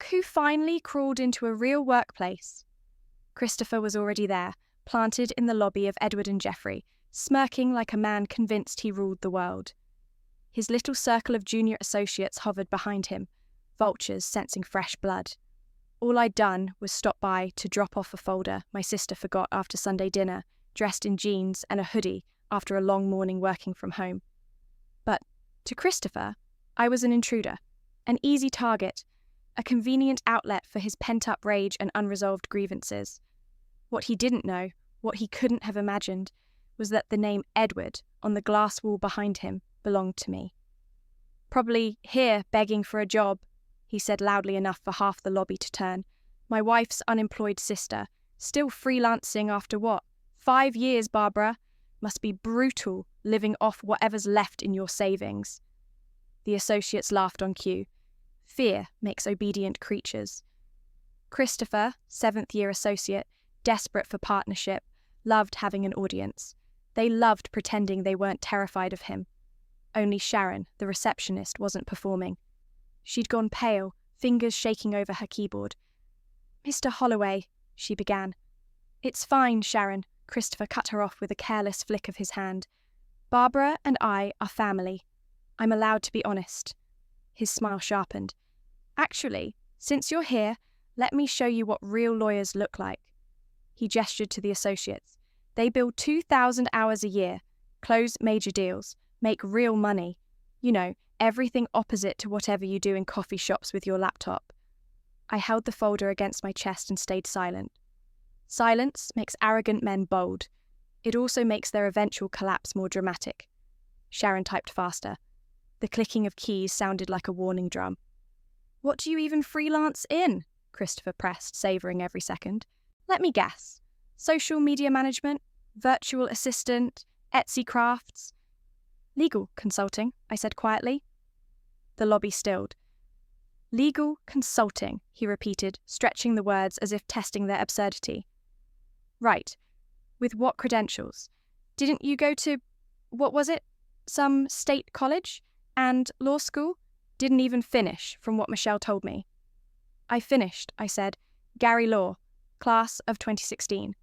Look who finally crawled into a real workplace. Christopher was already there, planted in the lobby of Edward and Geoffrey, smirking like a man convinced he ruled the world. His little circle of junior associates hovered behind him, vultures sensing fresh blood. All I'd done was stop by to drop off a folder my sister forgot after Sunday dinner, dressed in jeans and a hoodie after a long morning working from home. But to Christopher, I was an intruder, an easy target, a convenient outlet for his pent-up rage and unresolved grievances. What he didn't know, what he couldn't have imagined, was that the name Edward on the glass wall behind him belonged to me. "Probably here begging for a job," he said loudly enough for half the lobby to turn. "My wife's unemployed sister, still freelancing after what? 5 years, Barbara. Must be brutal living off whatever's left in your savings." The associates laughed on cue. Fear makes obedient creatures. Christopher, 7th-year associate, desperate for partnership, loved having an audience. They loved pretending they weren't terrified of him. Only Sharon, the receptionist, wasn't performing. She'd gone pale, fingers shaking over her keyboard. "Mr. Holloway," she began. "It's fine, Sharon," Christopher cut her off with a careless flick of his hand. "Barbara and I are family. I'm allowed to be honest." His smile sharpened. "Actually, since you're here, let me show you what real lawyers look like." He gestured to the associates. "They bill 2,000 hours a year, close major deals, make real money. You know, everything opposite to whatever you do in coffee shops with your laptop." I held the folder against my chest and stayed silent. Silence makes arrogant men bold. It also makes their eventual collapse more dramatic. Sharon typed faster. The clicking of keys sounded like a warning drum. "What do you even freelance in?" Christopher pressed, savouring every second. "Let me guess. Social media management, virtual assistant, Etsy crafts." "Legal consulting," I said quietly. The lobby stilled. "Legal consulting," he repeated, stretching the words as if testing their absurdity. "Right. With what credentials? Didn't you go to, what was it? Some state college? And law school?" "Didn't even finish, from what Michelle told me." "I finished," I said. "Gary Law, class of 2016.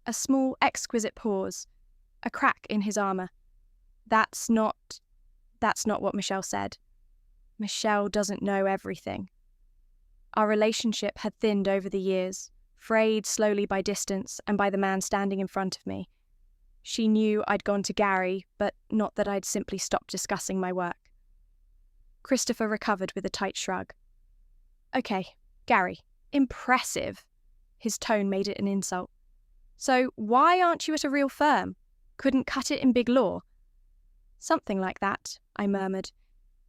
A small, exquisite pause. A crack in his armour. That's not what Michelle said. Michelle doesn't know everything." Our relationship had thinned over the years, frayed slowly by distance and by the man standing in front of me. She knew I'd gone to Gary, but not that I'd simply stopped discussing my work. Christopher recovered with a tight shrug. "Okay, Gary, impressive." His tone made it an insult. "So why aren't you at a real firm? Couldn't cut it in big law?" "Something like that," I murmured.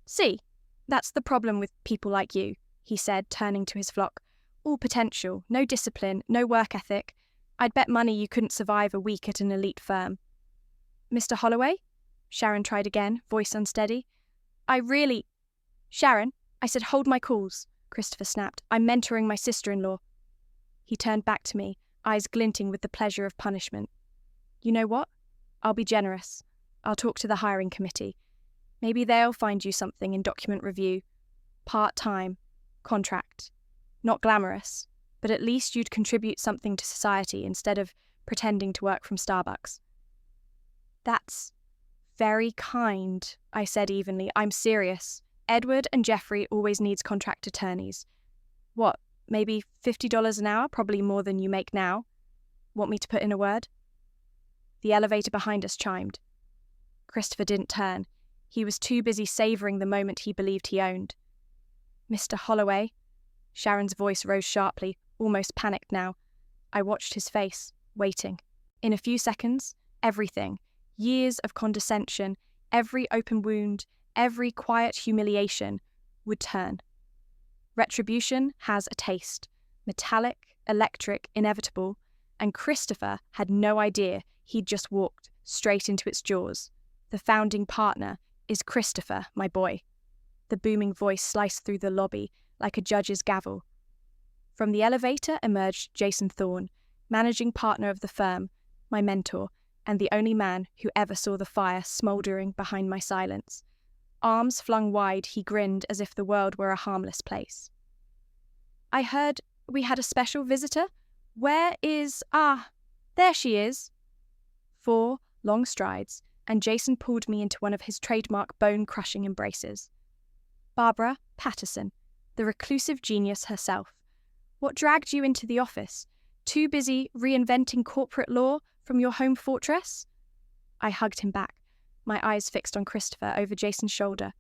"See, that's the problem with people like you," he said, turning to his flock. "All potential, no discipline, no work ethic. I'd bet money you couldn't survive a week at an elite firm." "Mr. Holloway?" Sharon tried again, voice unsteady. "Sharon," I said, "hold my calls," Christopher snapped. "I'm mentoring my sister-in-law." He turned back to me, eyes glinting with the pleasure of punishment. "You know what? I'll be generous. I'll talk to the hiring committee. Maybe they'll find you something in document review. Part-time. Contract. Not glamorous, but at least you'd contribute something to society instead of pretending to work from Starbucks." "That's very kind," I said evenly. "I'm serious. Edward and Geoffrey always needs contract attorneys. What, maybe $50 an hour, probably more than you make now? Want me to put in a word?" The elevator behind us chimed. Christopher didn't turn. He was too busy savouring the moment he believed he owned. "Mr. Holloway?" Sharon's voice rose sharply, almost panicked now. I watched his face, waiting. In a few seconds, everything, years of condescension, every open wound, every quiet humiliation, would turn. Retribution has a taste, metallic, electric, inevitable, and Christopher had no idea he'd just walked straight into its jaws. "The founding partner is Christopher, my boy." The booming voice sliced through the lobby like a judge's gavel. From the elevator emerged Jason Thorne, managing partner of the firm, my mentor, and the only man who ever saw the fire smouldering behind my silence. Arms flung wide, he grinned as if the world were a harmless place. I heard we had a special visitor. Where is... Ah, there she is. 4 long strides, and Jason pulled me into one of his trademark bone-crushing embraces. Barbara Patterson, the reclusive genius herself. What dragged you into the office? Too busy reinventing corporate law from your home fortress? I hugged him back, my eyes fixed on Christopher over Jason's shoulder.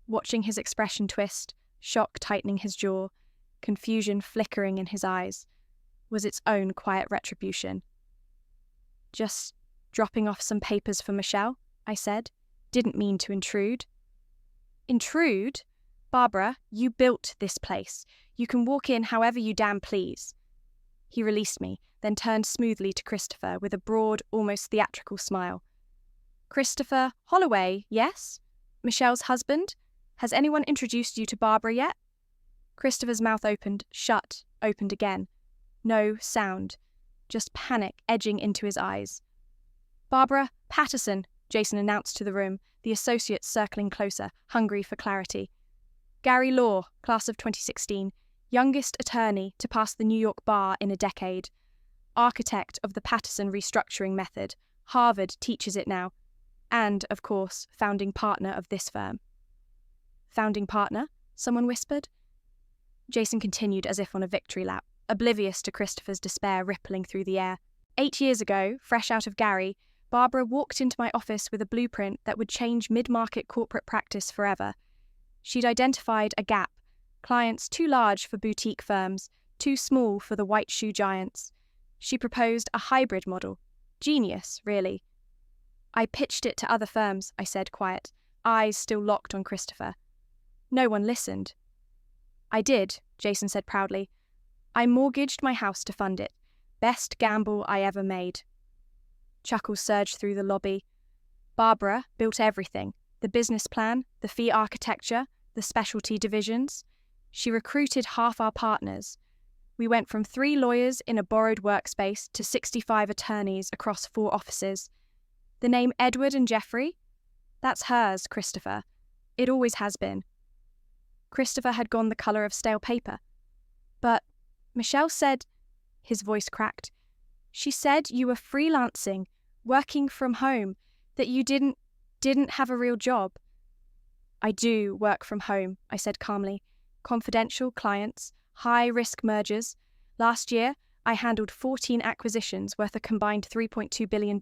Watching his expression twist, shock tightening his jaw, confusion flickering in his eyes, was its own quiet retribution. Just dropping off some papers for Michelle, I said. Didn't mean to intrude. Intrude? Barbara, you built this place. You can walk in however you damn please. He released me, then turned smoothly to Christopher with a broad, almost theatrical smile. Christopher Holloway, yes? Michelle's husband? Has anyone introduced you to Barbara yet? Christopher's mouth opened, shut, opened again. No sound, just panic edging into his eyes. Barbara Patterson, Jason announced to the room, the associates circling closer, hungry for clarity. Gary Law, class of 2016, youngest attorney to pass the New York bar in a decade. Architect of the Patterson restructuring method, Harvard teaches it now. And, of course, founding partner of this firm. Founding partner? Someone whispered. Jason continued as if on a victory lap, oblivious to Christopher's despair rippling through the air. 8 years ago, fresh out of Gary, Barbara walked into my office with a blueprint that would change mid-market corporate practice forever. She'd identified a gap, clients too large for boutique firms, too small for the white shoe giants. She proposed a hybrid model. Genius, really. I pitched it to other firms, I said, quiet, eyes still locked on Christopher. No one listened. I did, Jason said proudly. I mortgaged my house to fund it. Best gamble I ever made. Chuckles surged through the lobby. Barbara built everything. The business plan, the fee architecture, the specialty divisions. She recruited half our partners. We went from 3 lawyers in a borrowed workspace to 65 attorneys across 4 offices. The name Edward and Jeffrey? That's hers, Christopher. It always has been. Christopher had gone the colour of stale paper. But Michelle said, his voice cracked, she said you were freelancing, working from home, that you didn't have a real job. I do work from home, I said calmly. Confidential clients, high-risk mergers. Last year, I handled 14 acquisitions worth a combined $3.2 billion.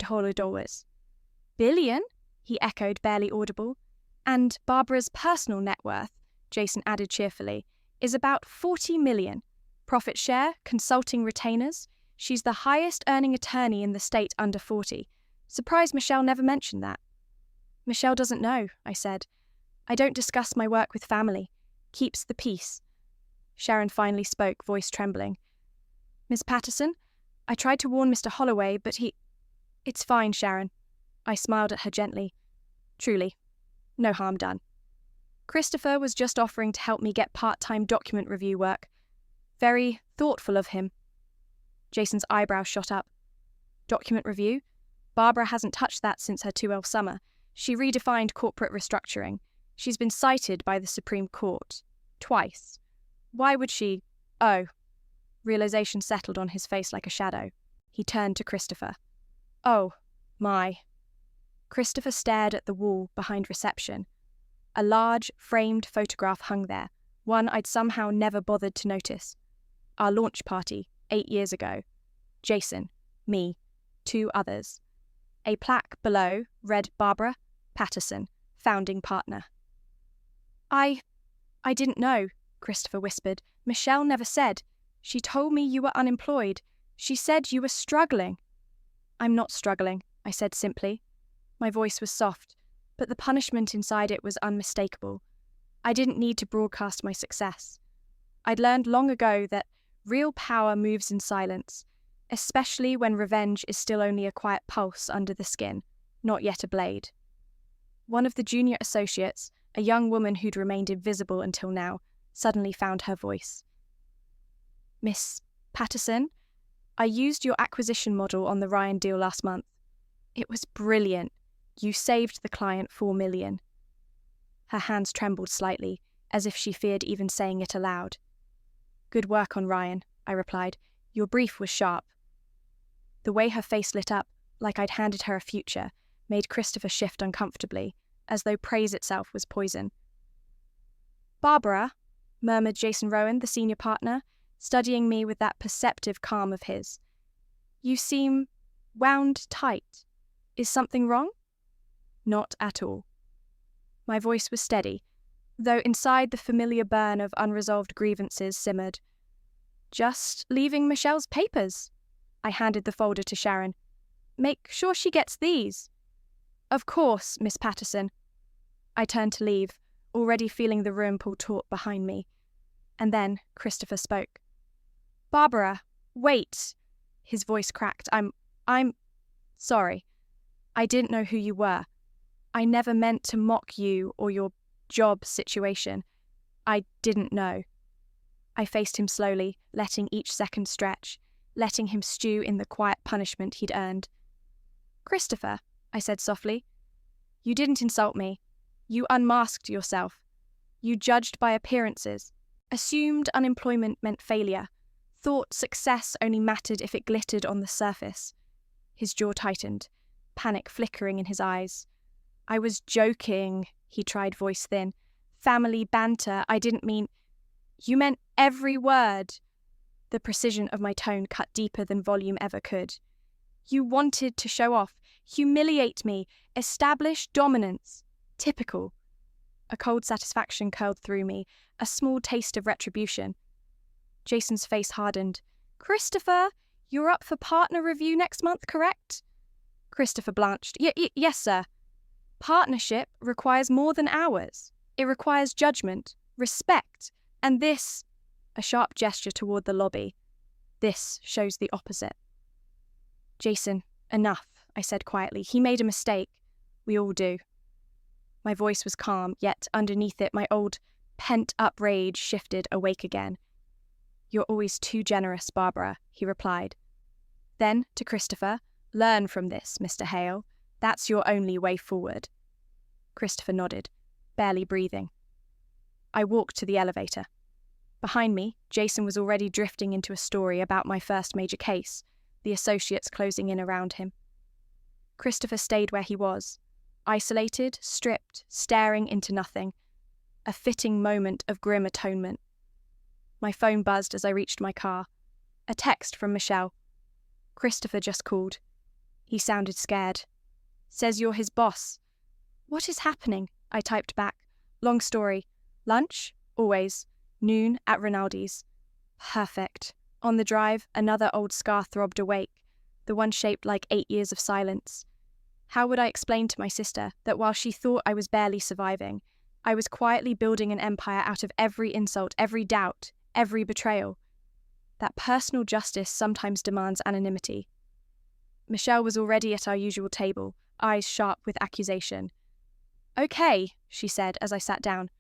Billion? He echoed, barely audible. And Barbara's personal net worth, Jason added cheerfully, is about 40 million. Profit share, consulting retainers. She's the highest-earning attorney in the state under 40. Surprised Michelle never mentioned that. Michelle doesn't know, I said. I don't discuss my work with family. Keeps the peace. Sharon finally spoke, voice trembling. Miss Patterson, I tried to warn Mr. Holloway, but he... It's fine, Sharon. I smiled at her gently. Truly, no harm done. Christopher was just offering to help me get part-time document review work. Very thoughtful of him. Jason's eyebrows shot up. Document review? Barbara hasn't touched that since her 2L summer. She redefined corporate restructuring. She's been cited by the Supreme Court. Twice. Why would she... Oh. Realization settled on his face like a shadow. He turned to Christopher. Oh, my. Christopher stared at the wall behind reception. A large, framed photograph hung there, one I'd somehow never bothered to notice. Our launch party, 8 years ago. Jason, me, 2 others. A plaque below read Barbara Patterson, founding partner. I didn't know, Christopher whispered. Michelle never said. She told me you were unemployed. She said you were struggling. I'm not struggling, I said simply. My voice was soft, but the punishment inside it was unmistakable. I didn't need to broadcast my success. I'd learned long ago that real power moves in silence, especially when revenge is still only a quiet pulse under the skin, not yet a blade. One of the junior associates, a young woman who'd remained invisible until now, suddenly found her voice. Miss Patterson, I used your acquisition model on the Ryan deal last month. It was brilliant. You saved the client $4 million. Her hands trembled slightly, as if she feared even saying it aloud. Good work on Ryan, I replied. Your brief was sharp. The way her face lit up, like I'd handed her a future, made Christopher shift uncomfortably, as though praise itself was poison. Barbara, murmured Jason Rowan, the senior partner, studying me with that perceptive calm of his. You seem wound tight. Is something wrong? Not at all. My voice was steady, though inside the familiar burn of unresolved grievances simmered. Just leaving Michelle's papers. I handed the folder to Sharon. Make sure she gets these. Of course, Miss Patterson. I turned to leave, already feeling the room pull taut behind me. And then Christopher spoke. Barbara, wait. His voice cracked. I'm sorry. I didn't know who you were. I never meant to mock you or your job situation. I didn't know. I faced him slowly, letting each second stretch, letting him stew in the quiet punishment he'd earned. Christopher, I said softly, you didn't insult me. You unmasked yourself. You judged by appearances, assumed unemployment meant failure, thought success only mattered if it glittered on the surface. His jaw tightened, panic flickering in his eyes. I was joking, he tried, voice thin. Family banter, I didn't mean... You meant every word. The precision of my tone cut deeper than volume ever could. You wanted to show off, humiliate me, establish dominance. Typical. A cold satisfaction curled through me, a small taste of retribution. Jason's face hardened. Christopher, you're up for partner review next month, correct? Christopher blanched. Yes, sir. Partnership requires more than hours. It requires judgment, respect, and this, a sharp gesture toward the lobby, this shows the opposite. Jason, enough, I said quietly. He made a mistake. We all do. My voice was calm, yet underneath it my old, pent-up rage shifted awake again. You're always too generous, Barbara, he replied. Then, to Christopher, learn from this, Mr. Hale. That's your only way forward. Christopher nodded, barely breathing. I walked to the elevator. Behind me, Jason was already drifting into a story about my first major case, the associates closing in around him. Christopher stayed where he was, isolated, stripped, staring into nothing. A fitting moment of grim atonement. My phone buzzed as I reached my car. A text from Michelle. Christopher just called. He sounded scared. Says you're his boss. What is happening? I typed back. Long story. Lunch? Always. Noon at Rinaldi's. Perfect. On the drive, another old scar throbbed awake, the one shaped like 8 years of silence. How would I explain to my sister that while she thought I was barely surviving, I was quietly building an empire out of every insult, every doubt, every betrayal? That personal justice sometimes demands anonymity. Michelle was already at our usual table, eyes sharp with accusation. Okay, she said as I sat down.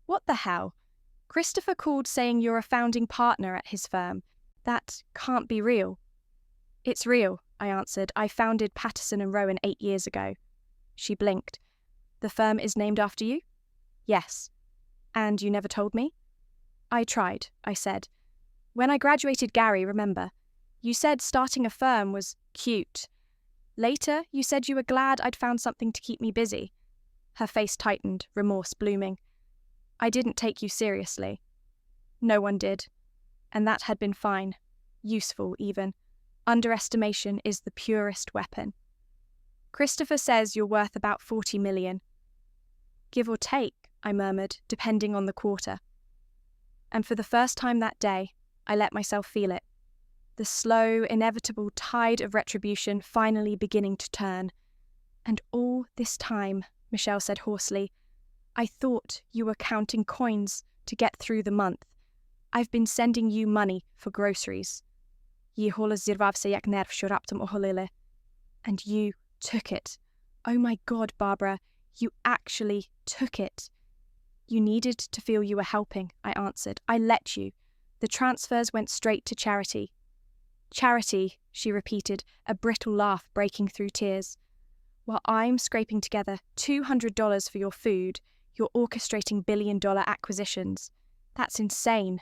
What the hell? Christopher called saying you're a founding partner at his firm. That can't be real. It's real, I answered. I founded Patterson and Rowan 8 years ago. She blinked. The firm is named after you? Yes. And you never told me? I tried, I said. When I graduated Gary, remember, you said starting a firm was cute. Later, you said you were glad I'd found something to keep me busy. Her face tightened, remorse blooming. I didn't take you seriously. No one did. And that had been fine. Useful, even. Underestimation is the purest weapon. Christopher says you're worth about 40 million. Give or take, I murmured, depending on the quarter. And for the first time that day, I let myself feel it. The slow, inevitable tide of retribution finally beginning to turn. And all this time, Michelle said hoarsely, I thought you were counting coins to get through the month. I've been sending you money for groceries. And you took it. Oh my God, Barbara, you actually took it. You needed to feel you were helping, I answered. I let you. The transfers went straight to charity. Charity, she repeated, a brittle laugh breaking through tears. While I'm scraping together $200 for your food, you're orchestrating billion-dollar acquisitions. That's insane.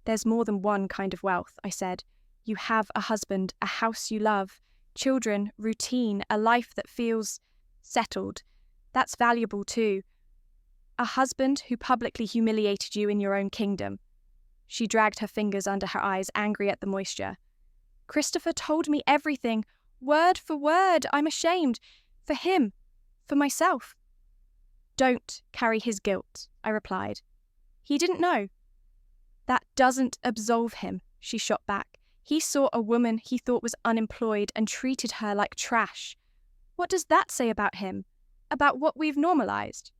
There's more than one kind of wealth, I said. You have a husband, a house you love, children, routine, a life that feels settled. That's valuable too. A husband who publicly humiliated you in your own kingdom. She dragged her fingers under her eyes, angry at the moisture. Christopher told me everything, word for word. I'm ashamed. For him. For myself. Don't carry his guilt, I replied. He didn't know. That doesn't absolve him, she shot back. He saw a woman he thought was unemployed and treated her like trash. What does that say about him? About what we've normalized?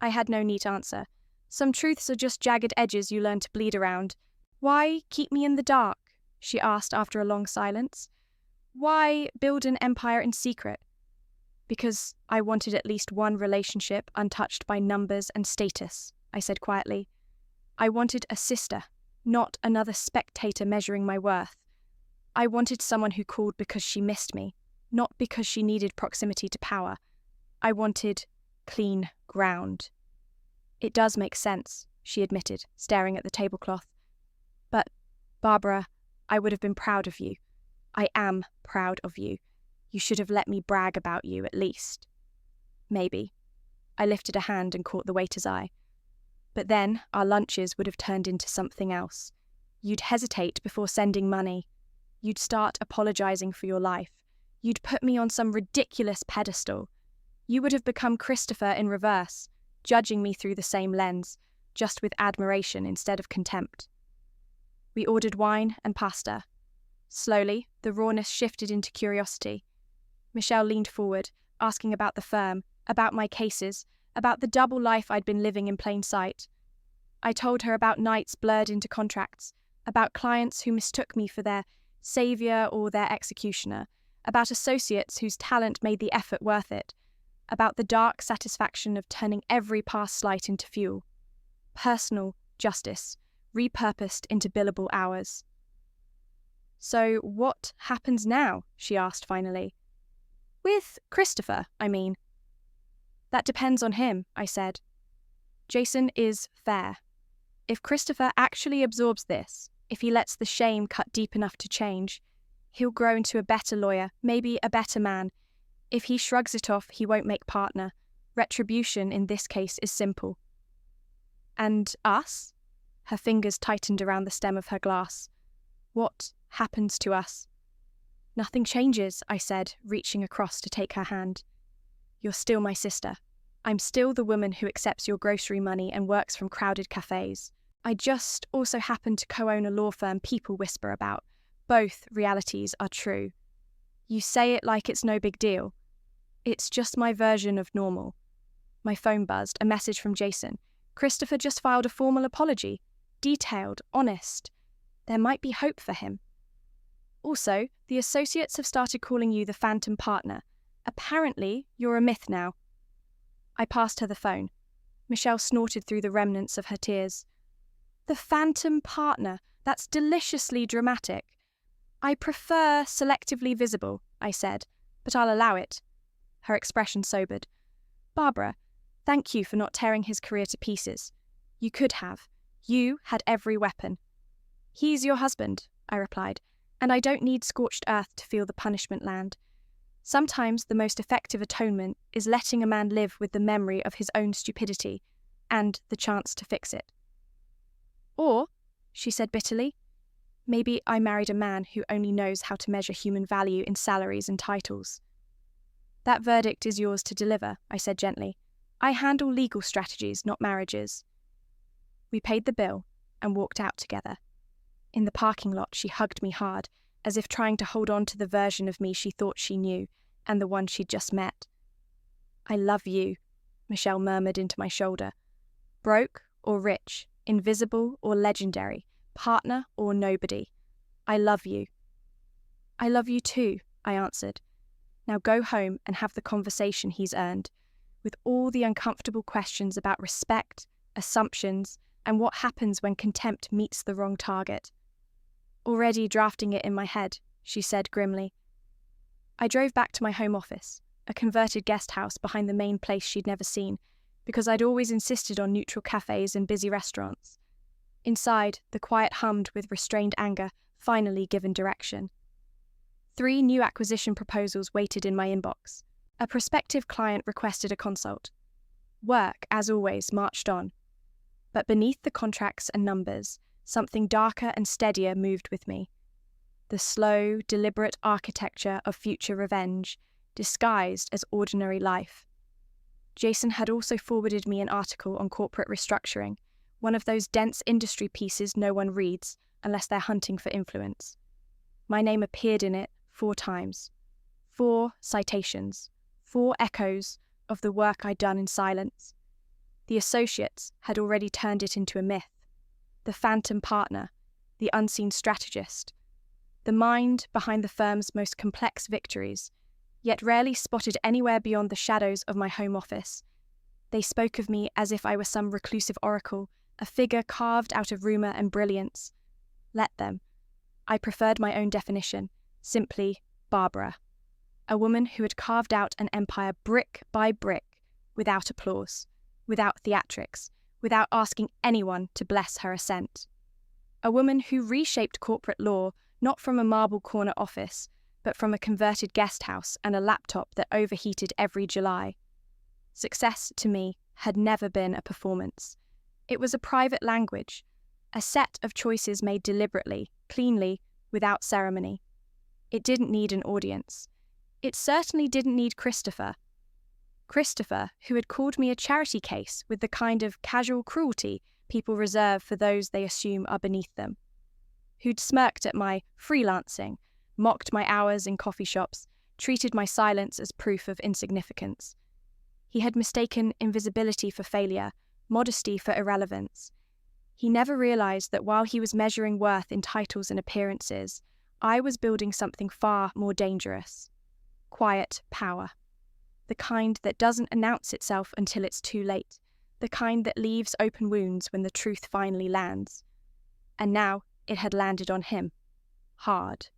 I had no neat answer. Some truths are just jagged edges you learn to bleed around. Why keep me in the dark? She asked after a long silence. Why build an empire in secret? Because I wanted at least one relationship untouched by numbers and status, I said quietly. I wanted a sister, not another spectator measuring my worth. I wanted someone who called because she missed me, not because she needed proximity to power. I wanted clean ground. It does make sense, she admitted, staring at the tablecloth. But, Barbara, I would have been proud of you. I am proud of you. You should have let me brag about you, at least. Maybe. I lifted a hand and caught the waiter's eye. But then our lunches would have turned into something else. You'd hesitate before sending money. You'd start apologizing for your life. You'd put me on some ridiculous pedestal. You would have become Christopher in reverse, judging me through the same lens, just with admiration instead of contempt. We ordered wine and pasta. Slowly, the rawness shifted into curiosity. Michelle leaned forward, asking about the firm, about my cases, about the double life I'd been living in plain sight. I told her about nights blurred into contracts, about clients who mistook me for their savior or their executioner, about associates whose talent made the effort worth it, about the dark satisfaction of turning every past slight into fuel. Personal justice, repurposed into billable hours. So what happens now? She asked finally. With Christopher, I mean. That depends on him, I said. Jason is fair. If Christopher actually absorbs this, if he lets the shame cut deep enough to change, he'll grow into a better lawyer, maybe a better man. If he shrugs it off, he won't make partner. Retribution in this case is simple. And us? Her fingers tightened around the stem of her glass. What happens to us? Nothing changes, I said, reaching across to take her hand. You're still my sister. I'm still the woman who accepts your grocery money and works from crowded cafes. I just also happen to co-own a law firm people whisper about. Both realities are true. You say it like it's no big deal. It's just my version of normal. My phone buzzed, a message from Jason. Christopher just filed a formal apology. Detailed, honest. There might be hope for him. Also, the associates have started calling you the phantom partner. Apparently, you're a myth now. I passed her the phone. Michelle snorted through the remnants of her tears. The phantom partner, that's deliciously dramatic. I prefer selectively visible, I said, but I'll allow it. Her expression sobered. Barbara, thank you for not tearing his career to pieces. You could have. You had every weapon. He's your husband, I replied, and I don't need scorched earth to feel the punishment land. Sometimes the most effective atonement is letting a man live with the memory of his own stupidity and the chance to fix it. Or, she said bitterly, maybe I married a man who only knows how to measure human value in salaries and titles. That verdict is yours to deliver, I said gently. I handle legal strategies, not marriages. We paid the bill and walked out together. In the parking lot, she hugged me hard, as if trying to hold on to the version of me she thought she knew, and the one she'd just met. I love you, Michelle murmured into my shoulder. Broke or rich, invisible or legendary, partner or nobody. I love you. I love you too, I answered. Now go home and have the conversation he's earned, with all the uncomfortable questions about respect, assumptions, and what happens when contempt meets the wrong target. Already drafting it in my head, she said grimly. I drove back to my home office, a converted guest house behind the main place she'd never seen, because I'd always insisted on neutral cafes and busy restaurants. Inside, the quiet hummed with restrained anger, finally given direction. 3 new acquisition proposals waited in my inbox. A prospective client requested a consult. Work, as always, marched on. But beneath the contracts and numbers, something darker and steadier moved with me. The slow, deliberate architecture of future revenge, disguised as ordinary life. Jason had also forwarded me an article on corporate restructuring, one of those dense industry pieces no one reads unless they're hunting for influence. My name appeared in it 4 times. 4 citations, 4 echoes of the work I'd done in silence. The associates had already turned it into a myth. The phantom partner, the unseen strategist, the mind behind the firm's most complex victories, yet rarely spotted anywhere beyond the shadows of my home office. They spoke of me as if I were some reclusive oracle, a figure carved out of rumour and brilliance. Let them. I preferred my own definition, simply Barbara. A woman who had carved out an empire brick by brick, without applause, without theatrics, without asking anyone to bless her ascent. A woman who reshaped corporate law not from a marble corner office, but from a converted guest house and a laptop that overheated every July. Success, to me, had never been a performance. It was a private language, a set of choices made deliberately, cleanly, without ceremony. It didn't need an audience. It certainly didn't need Christopher. Christopher, who had called me a charity case with the kind of casual cruelty people reserve for those they assume are beneath them. Who'd smirked at my freelancing, mocked my hours in coffee shops, treated my silence as proof of insignificance. He had mistaken invisibility for failure, modesty for irrelevance. He never realized that while he was measuring worth in titles and appearances, I was building something far more dangerous. Quiet power. The kind that doesn't announce itself until it's too late. The kind that leaves open wounds when the truth finally lands. And now it had landed on him. Hard.